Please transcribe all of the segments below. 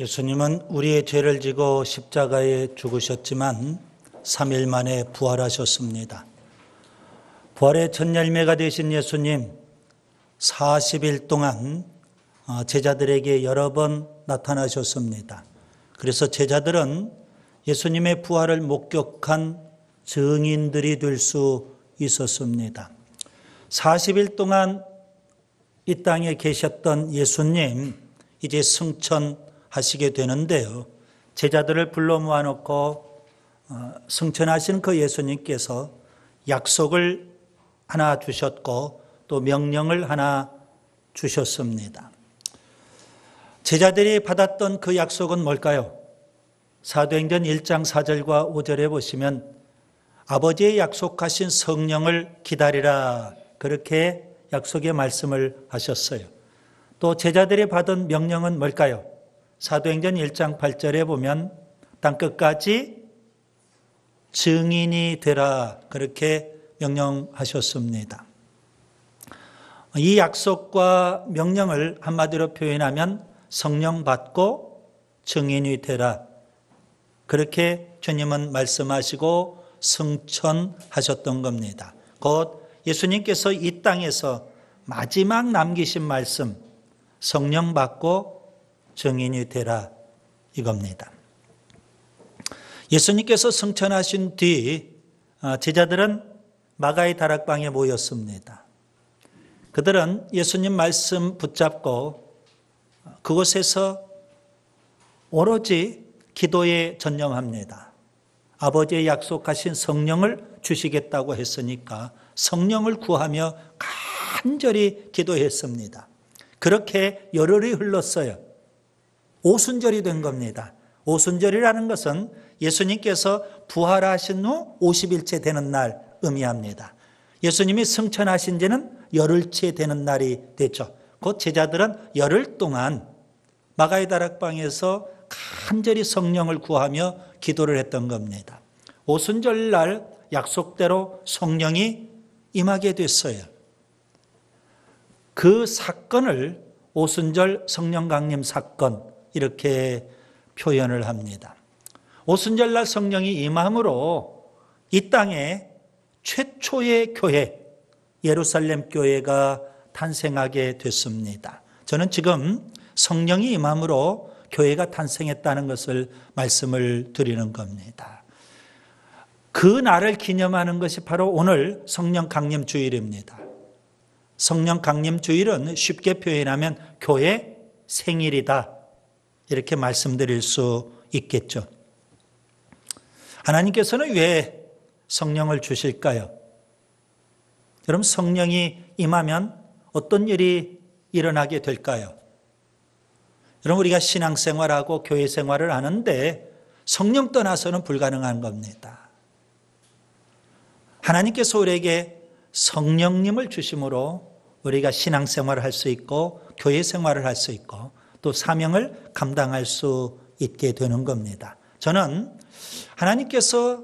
예수님은 우리의 죄를 지고 십자가에 죽으셨지만 3일 만에 부활하셨습니다. 부활의 첫 열매가 되신 예수님, 40일 동안 제자들에게 여러 번 나타나셨습니다. 그래서 제자들은 예수님의 부활을 목격한 증인들이 될 수 있었습니다. 40일 동안 이 땅에 계셨던 예수님, 이제 승천하시게 되는데요. 제자들을 불러 모아놓고 승천하신 그 예수님께서 약속을 하나 주셨고 또 명령을 하나 주셨습니다. 제자들이 받았던 그 약속은 뭘까요? 사도행전 1장 4절과 5절에 보시면 아버지의 약속하신 성령을 기다리라, 그렇게 약속의 말씀을 하셨어요. 또 제자들이 받은 명령은 뭘까요? 사도행전 1장 8절에 보면 땅끝까지 증인이 되라, 그렇게 명령하셨습니다. 이 약속과 명령을 한마디로 표현하면 성령 받고 증인이 되라, 그렇게 주님은 말씀하시고 승천하셨던 겁니다. 곧 예수님께서 이 땅에서 마지막 남기신 말씀, 성령 받고 증인이 되라, 이겁니다. 예수님께서 승천하신 뒤 제자들은 마가의 다락방에 모였습니다. 그들은 예수님 말씀 붙잡고 그곳에서 오로지 기도에 전념합니다. 아버지의 약속하신 성령을 주시겠다고 했으니까 성령을 구하며 간절히 기도했습니다. 그렇게 열흘이 흘렀어요. 오순절이 된 겁니다. 오순절이라는 것은 예수님께서 부활하신 후 50일째 되는 날 의미합니다. 예수님이 승천하신 지는 열흘째 되는 날이 됐죠. 곧 제자들은 열흘 동안 마가의 다락방에서 간절히 성령을 구하며 기도를 했던 겁니다. 오순절 날 약속대로 성령이 임하게 됐어요. 그 사건을 오순절 성령 강림 사건, 이렇게 표현을 합니다. 오순절 날 성령이 임함으로 이 땅에 최초의 교회, 예루살렘 교회가 탄생하게 됐습니다. 저는 지금 성령이 임함으로 교회가 탄생했다는 것을 말씀을 드리는 겁니다. 그 날을 기념하는 것이 바로 오늘 성령 강림 주일입니다. 성령 강림 주일은 쉽게 표현하면 교회 생일이다, 이렇게 말씀드릴 수 있겠죠. 하나님께서는 왜 성령을 주실까요? 여러분, 성령이 임하면 어떤 일이 일어나게 될까요? 여러분, 우리가 신앙생활하고 교회생활을 하는데 성령 떠나서는 불가능한 겁니다. 하나님께서 우리에게 성령님을 주심으로 우리가 신앙생활을 할 수 있고 교회생활을 할 수 있고 또 사명을 감당할 수 있게 되는 겁니다. 저는 하나님께서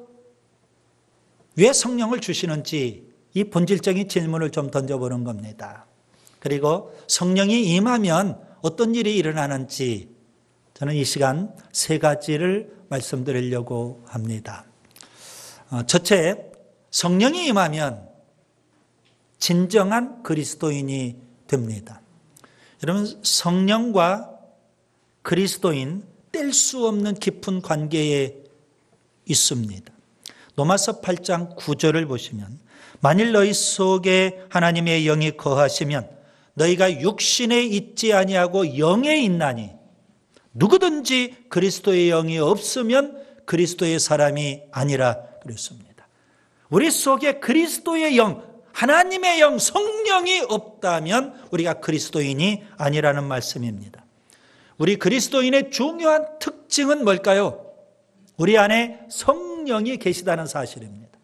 왜 성령을 주시는지 이 본질적인 질문을 좀 던져보는 겁니다. 그리고 성령이 임하면 어떤 일이 일어나는지 저는 이 시간 세 가지를 말씀드리려고 합니다. 첫째, 성령이 임하면 진정한 그리스도인이 됩니다. 여러분, 성령과 그리스도인 뗄 수 없는 깊은 관계에 있습니다. 로마서 8장 9절을 보시면 만일 너희 속에 하나님의 영이 거하시면 너희가 육신에 있지 아니하고 영에 있나니 누구든지 그리스도의 영이 없으면 그리스도의 사람이 아니라 그랬습니다. 우리 속에 그리스도의 영, 하나님의 영, 성령이 없다면 우리가 그리스도인이 아니라는 말씀입니다. 우리 그리스도인의 중요한 특징은 뭘까요? 우리 안에 성령이 계시다는 사실입니다.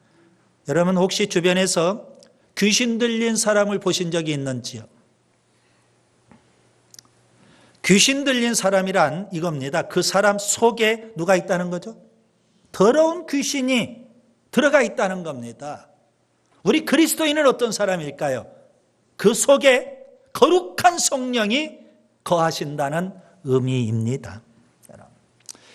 여러분, 혹시 주변에서 귀신 들린 사람을 보신 적이 있는지요? 귀신 들린 사람이란 이겁니다. 그 사람 속에 누가 있다는 거죠? 더러운 귀신이 들어가 있다는 겁니다. 우리 그리스도인은 어떤 사람일까요? 그 속에 거룩한 성령이 거하신다는 의미입니다.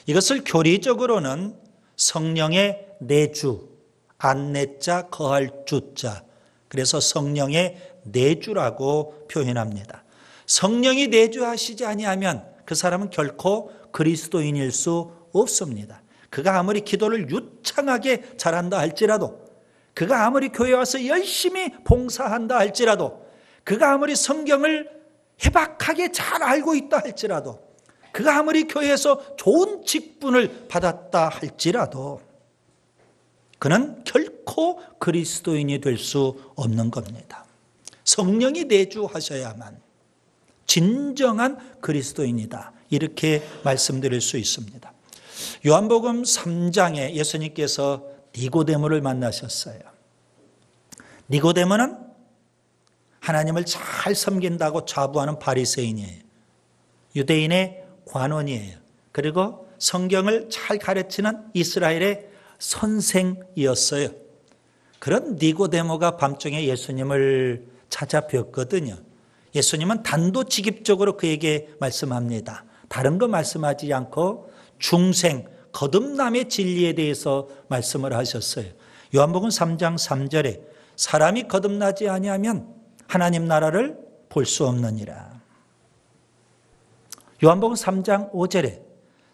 이것을 교리적으로는 성령의 내주, 안내자 거할 주자, 그래서 성령의 내주라고 표현합니다. 성령이 내주하시지 아니하면 그 사람은 결코 그리스도인일 수 없습니다. 그가 아무리 기도를 유창하게 잘한다 할지라도, 그가 아무리 교회 와서 열심히 봉사한다 할지라도, 그가 아무리 성경을 해박하게 잘 알고 있다 할지라도, 그가 아무리 교회에서 좋은 직분을 받았다 할지라도 그는 결코 그리스도인이 될 수 없는 겁니다. 성령이 내주하셔야만 진정한 그리스도인이다, 이렇게 말씀드릴 수 있습니다. 요한복음 3장에 예수님께서 니고데모를 만나셨어요. 니고데모는 하나님을 잘 섬긴다고 자부하는 바리새인이에요. 유대인의 관원이에요. 그리고 성경을 잘 가르치는 이스라엘의 선생이었어요. 그런 니고데모가 밤중에 예수님을 찾아뵙거든요. 예수님은 단도직입적으로 그에게 말씀합니다. 다른 거 말씀하지 않고 중생, 거듭남의 진리에 대해서 말씀을 하셨어요. 요한복음 3장 3절에 사람이 거듭나지 아니하면 하나님 나라를 볼 수 없느니라. 요한복음 3장 5절에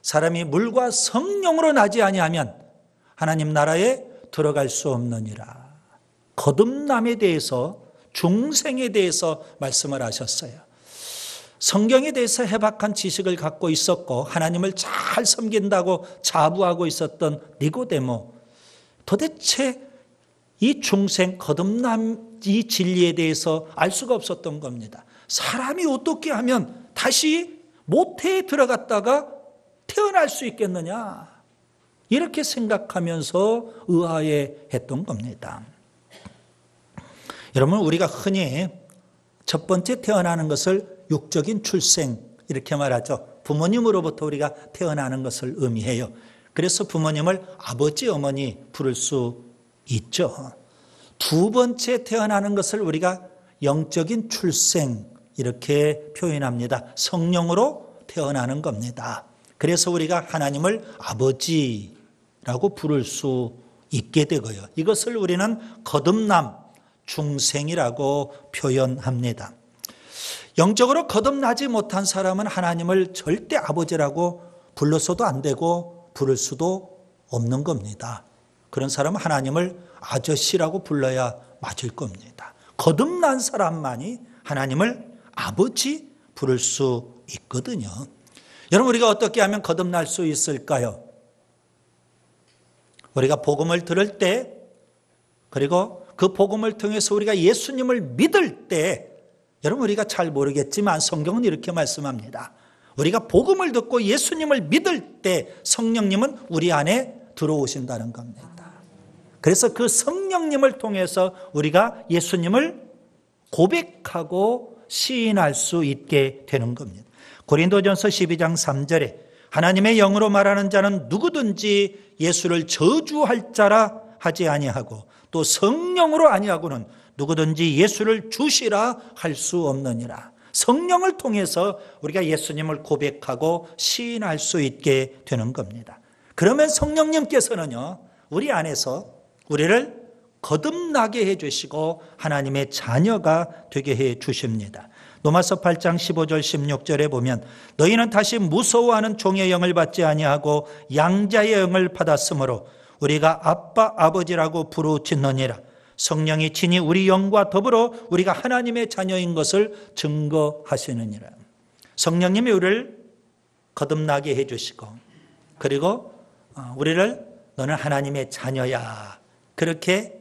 사람이 물과 성령으로 나지 아니하면 하나님 나라에 들어갈 수 없느니라. 거듭남에 대해서, 중생에 대해서 말씀을 하셨어요. 성경에 대해서 해박한 지식을 갖고 있었고 하나님을 잘 섬긴다고 자부하고 있었던 니고데모, 도대체 이 중생 거듭남 이 진리에 대해서 알 수가 없었던 겁니다. 사람이 어떻게 하면 다시 모태에 들어갔다가 태어날 수 있겠느냐, 이렇게 생각하면서 의아해했던 겁니다. 여러분, 우리가 흔히 첫 번째 태어나는 것을 육적인 출생 이렇게 말하죠. 부모님으로부터 우리가 태어나는 것을 의미해요. 그래서 부모님을 아버지, 어머니 부를 수 있죠. 두 번째 태어나는 것을 우리가 영적인 출생 이렇게 표현합니다. 성령으로 태어나는 겁니다. 그래서 우리가 하나님을 아버지라고 부를 수 있게 되고요. 이것을 우리는 거듭남, 중생이라고 표현합니다. 영적으로 거듭나지 못한 사람은 하나님을 절대 아버지라고 불러서도 안 되고 부를 수도 없는 겁니다. 그런 사람은 하나님을 아저씨라고 불러야 맞을 겁니다. 거듭난 사람만이 하나님을 아버지 부를 수 있거든요. 여러분, 우리가 어떻게 하면 거듭날 수 있을까요? 우리가 복음을 들을 때, 그리고 그 복음을 통해서 우리가 예수님을 믿을 때, 여러분, 우리가 잘 모르겠지만 성경은 이렇게 말씀합니다. 우리가 복음을 듣고 예수님을 믿을 때 성령님은 우리 안에 들어오신다는 겁니다. 그래서 그 성령님을 통해서 우리가 예수님을 고백하고 시인할 수 있게 되는 겁니다. 고린도전서 12장 3절에 하나님의 영으로 말하는 자는 누구든지 예수를 저주할 자라 하지 아니하고 또 성령으로 아니하고는 누구든지 예수를 주시라 할 수 없느니라. 성령을 통해서 우리가 예수님을 고백하고 시인할 수 있게 되는 겁니다. 그러면 성령님께서는요, 우리 안에서 우리를 거듭나게 해주시고 하나님의 자녀가 되게 해주십니다. 로마서 8장 15절 16절에 보면 너희는 다시 무서워하는 종의 영을 받지 아니하고 양자의 영을 받았으므로 우리가 아빠 아버지라고 부르짖느니라. 성령이 친히 우리 영과 더불어 우리가 하나님의 자녀인 것을 증거하시느니라. 성령님이 우리를 거듭나게 해주시고, 그리고 우리를 너는 하나님의 자녀야, 그렇게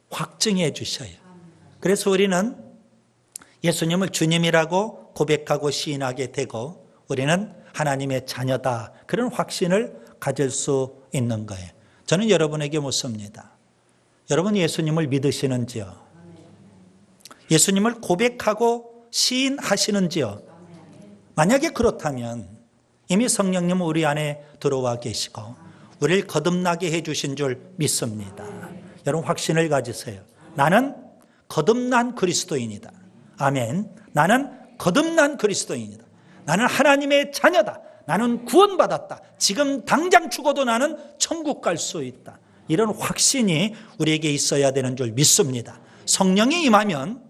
확증해 주셔요. 그래서 우리는 예수님을 주님이라고 고백하고 시인하게 되고 우리는 하나님의 자녀다, 그런 확신을 가질 수 있는 거예요. 저는 여러분에게 묻습니다. 여러분, 예수님을 믿으시는지요? 예수님을 고백하고 시인하시는지요? 만약에 그렇다면 이미 성령님은 우리 안에 들어와 계시고 우리를 거듭나게 해주신 줄 믿습니다. 여러분, 확신을 가지세요. 나는 거듭난 그리스도인이다. 아멘. 나는 거듭난 그리스도인이다. 나는 하나님의 자녀다. 나는 구원받았다. 지금 당장 죽어도 나는 천국 갈 수 있다. 이런 확신이 우리에게 있어야 되는 줄 믿습니다. 성령이 임하면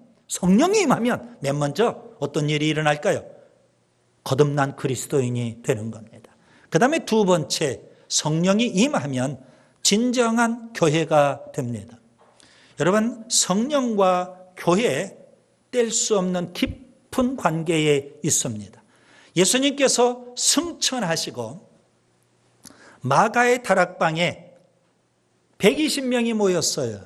맨 먼저 어떤 일이 일어날까요? 거듭난 그리스도인이 되는 겁니다. 그 다음에 두 번째, 성령이 임하면 진정한 교회가 됩니다. 여러분, 성령과 교회 뗄 수 없는 깊은 관계에 있습니다. 예수님께서 승천하시고 마가의 다락방에 120명이 모였어요.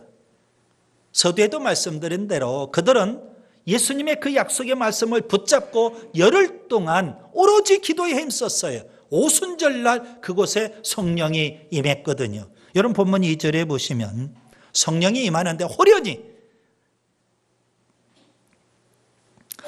서두에도 말씀드린 대로 그들은 예수님의 그 약속의 말씀을 붙잡고 열흘 동안 오로지 기도에 힘썼어요. 오순절날 그곳에 성령이 임했거든요. 여러분 본문 2절에 보시면 성령이 임하는데 호련히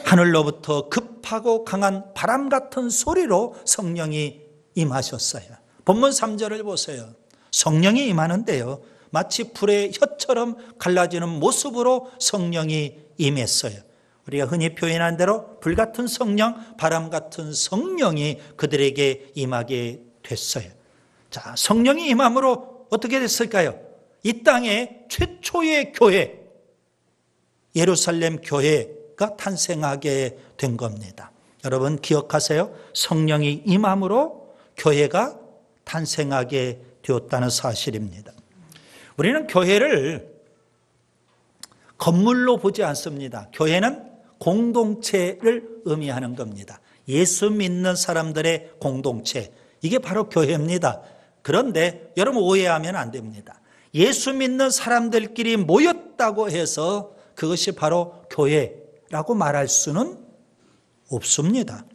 하늘로부터 급하고 강한 바람 같은 소리로 성령이 임하셨어요. 본문 3절을 보세요. 성령이 임하는데요, 마치 불의 혀처럼 갈라지는 모습으로 성령이 임했어요. 우리가 흔히 표현한 대로 불같은 성령, 바람 같은 성령이 그들에게 임하게 됐어요. 자, 성령이 임함으로 어떻게 됐을까요? 이 땅의 최초의 교회, 예루살렘 교회가 탄생하게 된 겁니다. 여러분 기억하세요? 성령이 임함으로 교회가 탄생하게 되었다는 사실입니다. 우리는 교회를 건물로 보지 않습니다. 교회는 공동체를 의미하는 겁니다. 예수 믿는 사람들의 공동체, 이게 바로 교회입니다. 그런데 여러분 오해하면 안 됩니다. 예수 믿는 사람들끼리 모였다고 해서 그것이 바로 교회라고 말할 수는 없습니다.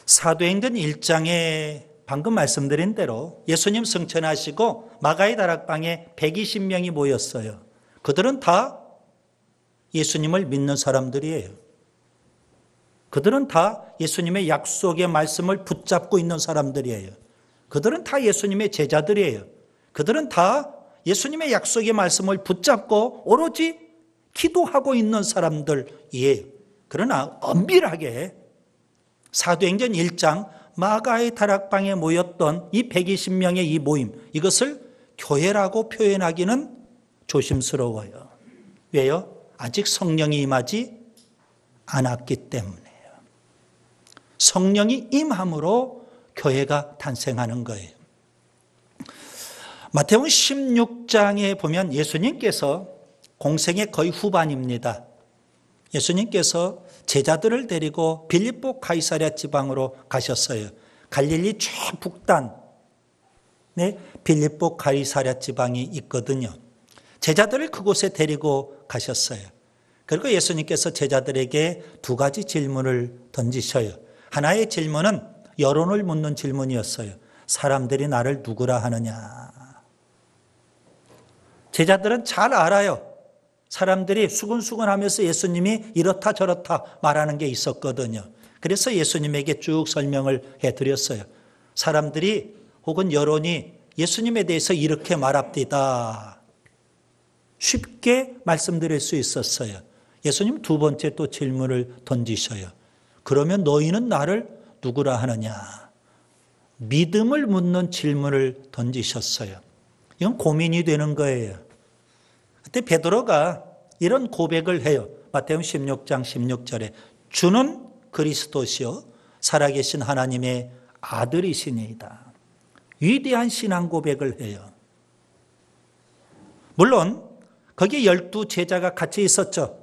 사도행전 1장에 방금 말씀드린 대로 예수님 승천하시고 마가의 다락방에 120명이 모였어요. 그들은 다 예수님을 믿는 사람들이에요. 그들은 다 예수님의 약속의 말씀을 붙잡고 있는 사람들이에요. 그들은 다 예수님의 제자들이에요. 그들은 다 예수님의 약속의 말씀을 붙잡고 오로지 기도하고 있는 사람들이에요. 그러나 엄밀하게 사도행전 1장 마가의 다락방에 모였던 이 120명의 이 모임, 이것을 교회라고 표현하기는 조심스러워요. 왜요? 아직 성령이 임하지 않았기 때문에요. 성령이 임함으로 교회가 탄생하는 거예요. 마태복음 16장에 보면 예수님께서 공생의 거의 후반입니다. 예수님께서 제자들을 데리고 빌립보 가이사랴 지방으로 가셨어요. 갈릴리 최북단 빌립보 가이사랴 지방이 있거든요. 제자들을 그곳에 데리고 가셨어요. 그리고 예수님께서 제자들에게 두 가지 질문을 던지셔요. 하나의 질문은 여론을 묻는 질문이었어요. 사람들이 나를 누구라 하느냐. 제자들은 잘 알아요. 사람들이 수근수근하면서 예수님이 이렇다 저렇다 말하는 게 있었거든요. 그래서 예수님에게 쭉 설명을 해드렸어요. 사람들이 혹은 여론이 예수님에 대해서 이렇게 말합니다. 쉽게 말씀드릴 수 있었어요. 예수님 두 번째 또 질문을 던지셔요. 그러면 너희는 나를 누구라 하느냐. 믿음을 묻는 질문을 던지셨어요. 이건 고민이 되는 거예요. 그때 베드로가 이런 고백을 해요. 마태복음 16장 16절에 주는 그리스도시요 살아계신 하나님의 아들이시니이다. 위대한 신앙 고백을 해요. 물론 거기에 12 제자가 같이 있었죠.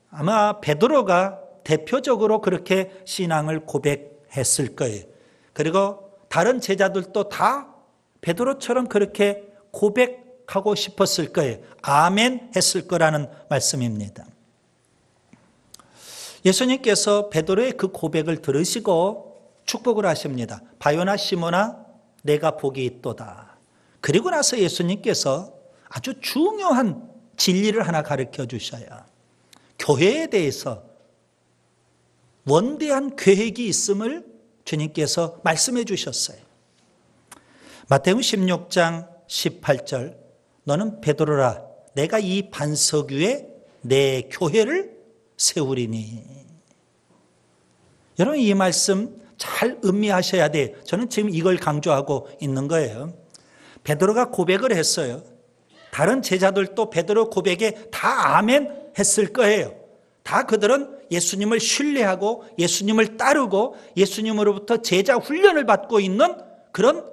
아마 베드로가 대표적으로 그렇게 신앙을 고백했을 거예요. 그리고 다른 제자들도 다 베드로처럼 그렇게 고백하고 싶었을 거예요. 아멘 했을 거라는 말씀입니다. 예수님께서 베드로의 그 고백을 들으시고 축복을 하십니다. 바요나 시몬아 내가 복이 있도다. 그리고 나서 예수님께서 아주 중요한 진리를 하나 가르쳐 주셔요. 교회에 대해서 원대한 계획이 있음을 주님께서 말씀해 주셨어요. 마태복음 16장 18절 너는 베드로라 내가 이 반석 위에 내 교회를 세우리니. 여러분 이 말씀 잘 음미하셔야 돼요. 저는 지금 이걸 강조하고 있는 거예요. 베드로가 고백을 했어요. 다른 제자들도 베드로 고백에 다 아멘 했을 거예요. 다 그들은 예수님을 신뢰하고 예수님을 따르고 예수님으로부터 제자 훈련을 받고 있는 그런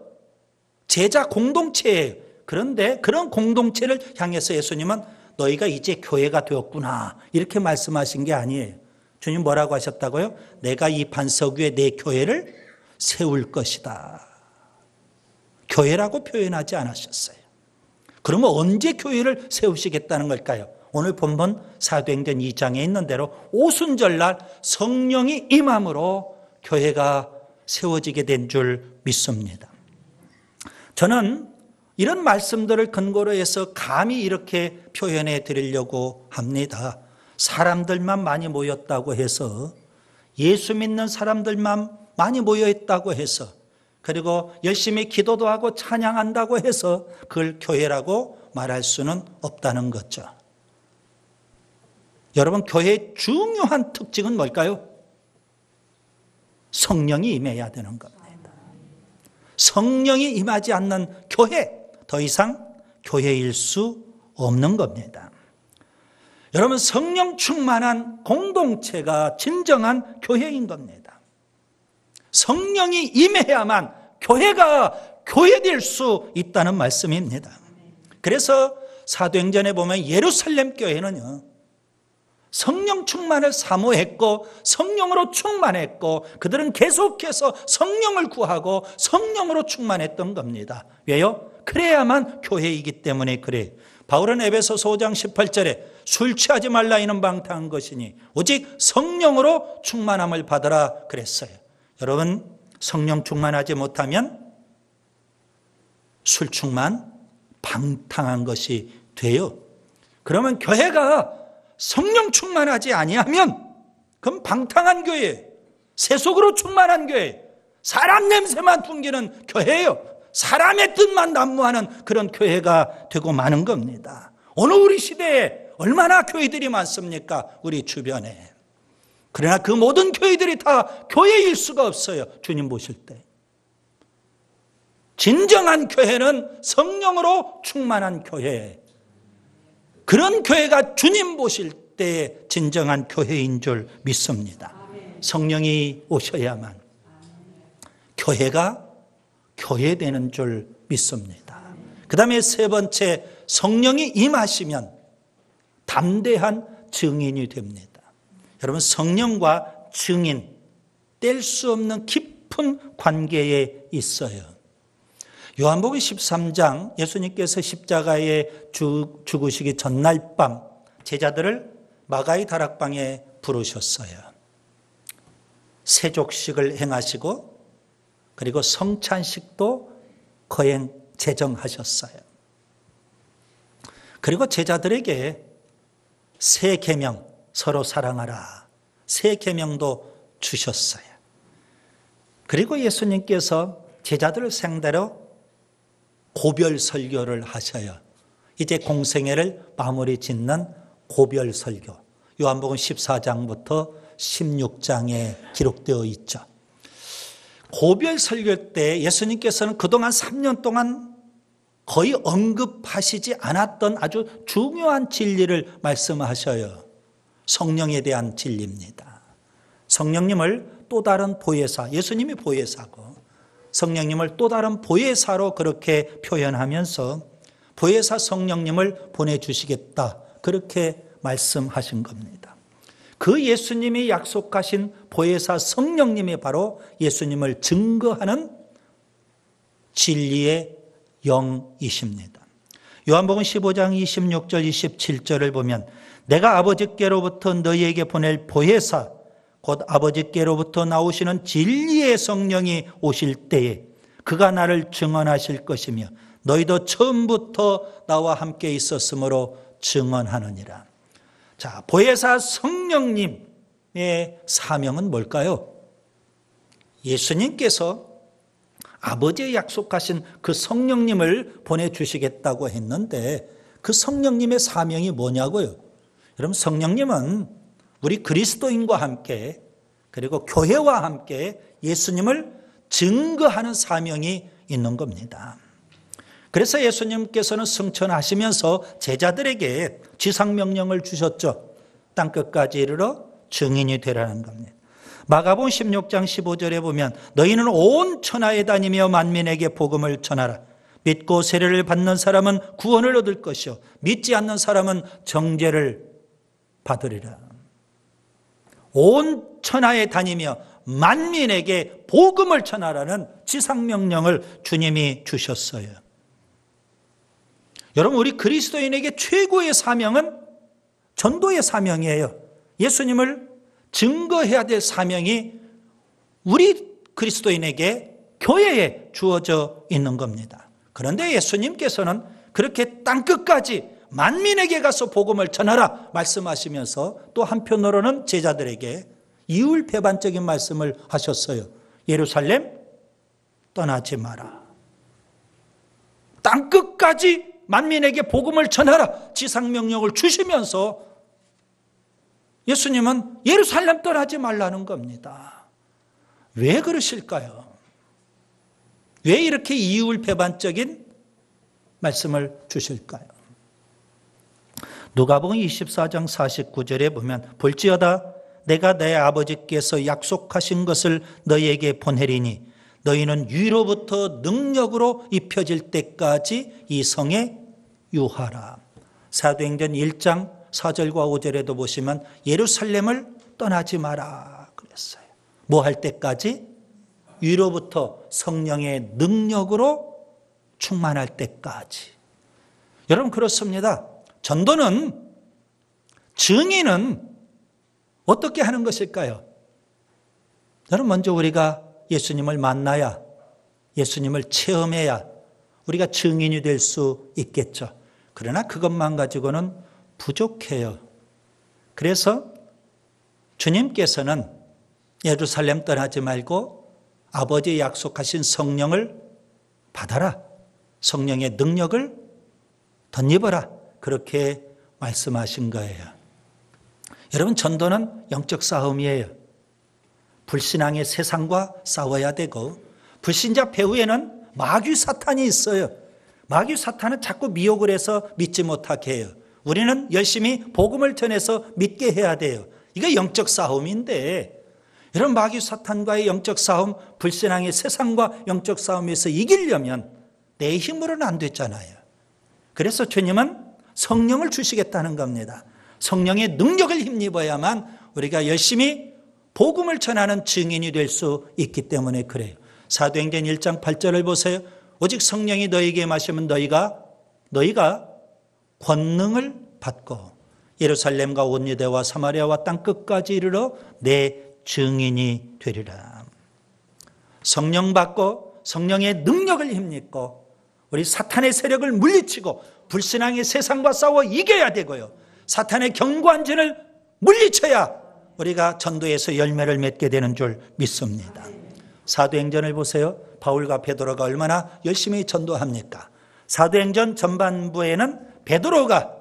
제자 공동체예요. 그런데 그런 공동체를 향해서 예수님은 너희가 이제 교회가 되었구나 이렇게 말씀하신 게 아니에요. 주님 뭐라고 하셨다고요? 내가 이 반석 위에 내 교회를 세울 것이다. 교회라고 표현하지 않으셨어요. 그러면 언제 교회를 세우시겠다는 걸까요? 오늘 본문 사도행전 2장에 있는 대로 오순절날 성령이 임함으로 교회가 세워지게 된 줄 믿습니다. 저는 이런 말씀들을 근거로 해서 감히 이렇게 표현해 드리려고 합니다. 사람들만 많이 모였다고 해서, 예수 믿는 사람들만 많이 모여있다고 해서, 그리고 열심히 기도도 하고 찬양한다고 해서 그걸 교회라고 말할 수는 없다는 거죠. 여러분, 교회의 중요한 특징은 뭘까요? 성령이 임해야 되는 겁니다. 성령이 임하지 않는 교회, 더 이상 교회일 수 없는 겁니다. 여러분, 성령 충만한 공동체가 진정한 교회인 겁니다. 성령이 임해야만 교회가 교회될 수 있다는 말씀입니다. 그래서 사도행전에 보면 예루살렘 교회는요, 성령 충만을 사모했고 성령으로 충만했고 그들은 계속해서 성령을 구하고 성령으로 충만했던 겁니다. 왜요? 그래야만 교회이기 때문에 그래요. 바울은 에베소서 5장 18절에 술 취하지 말라 이는 방탕한 것이니 오직 성령으로 충만함을 받으라 그랬어요. 여러분, 성령 충만하지 못하면 술 충만 방탕한 것이 돼요. 그러면 교회가 성령 충만하지 아니하면 그럼 방탕한 교회, 세속으로 충만한 교회, 사람 냄새만 풍기는 교회예요. 사람의 뜻만 난무하는 그런 교회가 되고 마는 겁니다. 오늘 우리 시대에 얼마나 교회들이 많습니까? 우리 주변에. 그러나 그 모든 교회들이 다 교회일 수가 없어요. 주님 보실 때. 진정한 교회는 성령으로 충만한 교회. 그런 교회가 주님 보실 때 진정한 교회인 줄 믿습니다. 성령이 오셔야만 교회가 교회되는 줄 믿습니다. 그 다음에 세 번째, 성령이 임하시면 담대한 증인이 됩니다. 여러분, 성령과 증인, 뗄 수 없는 깊은 관계에 있어요. 요한복음 13장, 예수님께서 십자가에 죽으시기 전날 밤 제자들을 마가의 다락방에 부르셨어요. 세족식을 행하시고 그리고 성찬식도 거행 제정하셨어요. 그리고 제자들에게 새 계명, 서로 사랑하라, 새 계명도 주셨어요. 그리고 예수님께서 제자들을 상대로 고별 설교를 하셔요. 이제 공생애를 마무리 짓는 고별 설교. 요한복음 14장부터 16장에 기록되어 있죠. 고별 설교 때 예수님께서는 그동안 3년 동안 거의 언급하시지 않았던 아주 중요한 진리를 말씀하셔요. 성령에 대한 진리입니다. 성령님을 또 다른 보혜사, 예수님이 보혜사고 성령님을 또 다른 보혜사로 그렇게 표현하면서 보혜사 성령님을 보내주시겠다, 그렇게 말씀하신 겁니다. 그 예수님이 약속하신 보혜사 성령님이 바로 예수님을 증거하는 진리의 영이십니다. 요한복음 15장 26절 27절을 보면 내가 아버지께로부터 너희에게 보낼 보혜사 곧 아버지께로부터 나오시는 진리의 성령이 오실 때에 그가 나를 증언하실 것이며 너희도 처음부터 나와 함께 있었으므로 증언하느니라. 자, 보혜사 성령님의 사명은 뭘까요? 예수님께서 아버지의 약속하신 그 성령님을 보내주시겠다고 했는데 그 성령님의 사명이 뭐냐고요? 여러분, 성령님은 우리 그리스도인과 함께 그리고 교회와 함께 예수님을 증거하는 사명이 있는 겁니다. 그래서 예수님께서는 승천하시면서 제자들에게 지상명령을 주셨죠. 땅끝까지 이르러 증인이 되라는 겁니다. 마가복음 16장 15절에 보면 너희는 온 천하에 다니며 만민에게 복음을 전하라. 믿고 세례를 받는 사람은 구원을 얻을 것이요 믿지 않는 사람은 정죄를 받으리라. 온 천하에 다니며 만민에게 복음을 전하라는 지상명령을 주님이 주셨어요. 여러분, 우리 그리스도인에게 최고의 사명은 전도의 사명이에요. 예수님을 증거해야 될 사명이 우리 그리스도인에게 교회에 주어져 있는 겁니다. 그런데 예수님께서는 그렇게 땅끝까지 만민에게 가서 복음을 전하라 말씀하시면서 또 한편으로는 제자들에게 이율배반적인 말씀을 하셨어요. 예루살렘 떠나지 마라. 땅끝까지 만민에게 복음을 전하라 지상명령을 주시면서 예수님은 예루살렘 떠나지 말라는 겁니다. 왜 그러실까요? 왜 이렇게 이율배반적인 말씀을 주실까요? 누가복음 24장 49절에 보면 볼지어다 내가 내 아버지께서 약속하신 것을 너희에게 보내리니 너희는 위로부터 능력으로 입혀질 때까지 이 성에 유하라. 사도행전 1장 4절과 5절에도 보시면 예루살렘을 떠나지 마라 그랬어요. 뭐 할 때까지? 위로부터 성령의 능력으로 충만할 때까지. 여러분 그렇습니다. 전도는, 증인은 어떻게 하는 것일까요? 여러분 먼저 우리가 예수님을 만나야, 예수님을 체험해야 우리가 증인이 될 수 있겠죠. 그러나 그것만 가지고는 부족해요. 그래서 주님께서는 예루살렘 떠나지 말고 아버지 약속하신 성령을 받아라. 성령의 능력을 덧입어라. 그렇게 말씀하신 거예요. 여러분 전도는 영적 싸움이에요. 불신앙의 세상과 싸워야 되고 불신자 배후에는 마귀 사탄이 있어요. 마귀 사탄은 자꾸 미혹을 해서 믿지 못하게 해요. 우리는 열심히 복음을 전해서 믿게 해야 돼요. 이게 영적 싸움인데 이런 마귀 사탄과의 영적 싸움, 불신앙의 세상과 영적 싸움에서 이기려면 내 힘으로는 안 됐잖아요. 그래서 주님은 성령을 주시겠다는 겁니다. 성령의 능력을 힘입어야만 우리가 열심히 복음을 전하는 증인이 될 수 있기 때문에 그래요. 사도행전 1장 8절을 보세요. 오직 성령이 너희에게 임하시면 너희가 권능을 받고 예루살렘과 온 유대와 사마리아와 땅 끝까지 이르러 내 증인이 되리라. 성령 받고 성령의 능력을 힘입고 우리 사탄의 세력을 물리치고 불신앙의 세상과 싸워 이겨야 되고요. 사탄의 경관진을 물리쳐야 우리가 전도에서 열매를 맺게 되는 줄 믿습니다. 사도행전을 보세요. 바울과 베드로가 얼마나 열심히 전도합니까? 사도행전 전반부에는 베드로가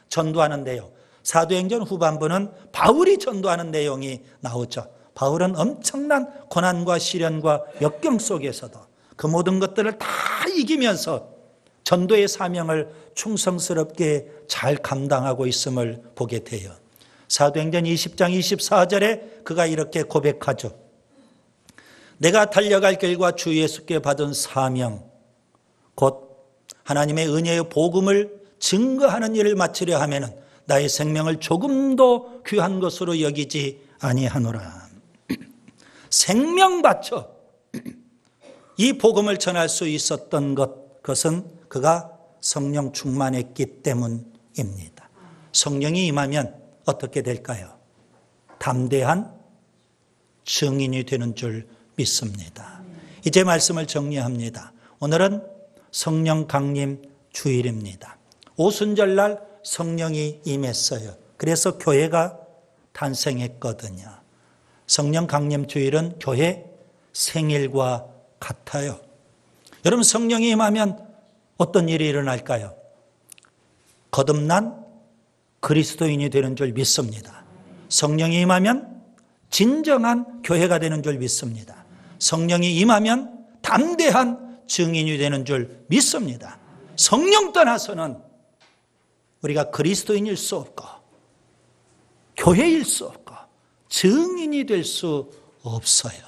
전도하는데요. 사도행전 후반부는 바울이 전도하는 내용이 나오죠. 바울은 엄청난 고난과 시련과 역경 속에서도 그 모든 것들을 다 이기면서 전도의 사명을 충성스럽게 잘 감당하고 있음을 보게 돼요. 사도행전 20장 24절에 그가 이렇게 고백하죠. 내가 달려갈 길과 주 예수께 받은 사명 곧 하나님의 은혜의 복음을 증거하는 일을 마치려 하면은 나의 생명을 조금도 귀한 것으로 여기지 아니하노라. 생명 바쳐 이 복음을 전할 수 있었던 그것은 그가 성령 충만했기 때문입니다. 성령이 임하면 어떻게 될까요? 담대한 증인이 되는 줄 믿습니다. 이제 말씀을 정리합니다. 오늘은 성령 강림 주일입니다. 오순절날 성령이 임했어요. 그래서 교회가 탄생했거든요. 성령 강림 주일은 교회 생일과 같아요. 여러분 성령이 임하면 어떤 일이 일어날까요? 거듭난 그리스도인이 되는 줄 믿습니다. 성령이 임하면 진정한 교회가 되는 줄 믿습니다. 성령이 임하면 담대한 증인이 되는 줄 믿습니다. 성령 떠나서는 우리가 그리스도인일 수 없고 교회일 수 없고 증인이 될 수 없어요.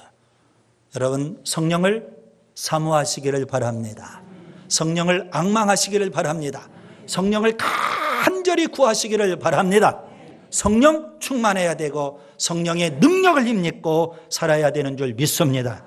여러분, 성령을 사모하시기를 바랍니다. 성령을 앙망하시기를 바랍니다. 성령을 간절히 구하시기를 바랍니다. 성령 충만해야 되고 성령의 능력을 힘입고 살아야 되는 줄 믿습니다.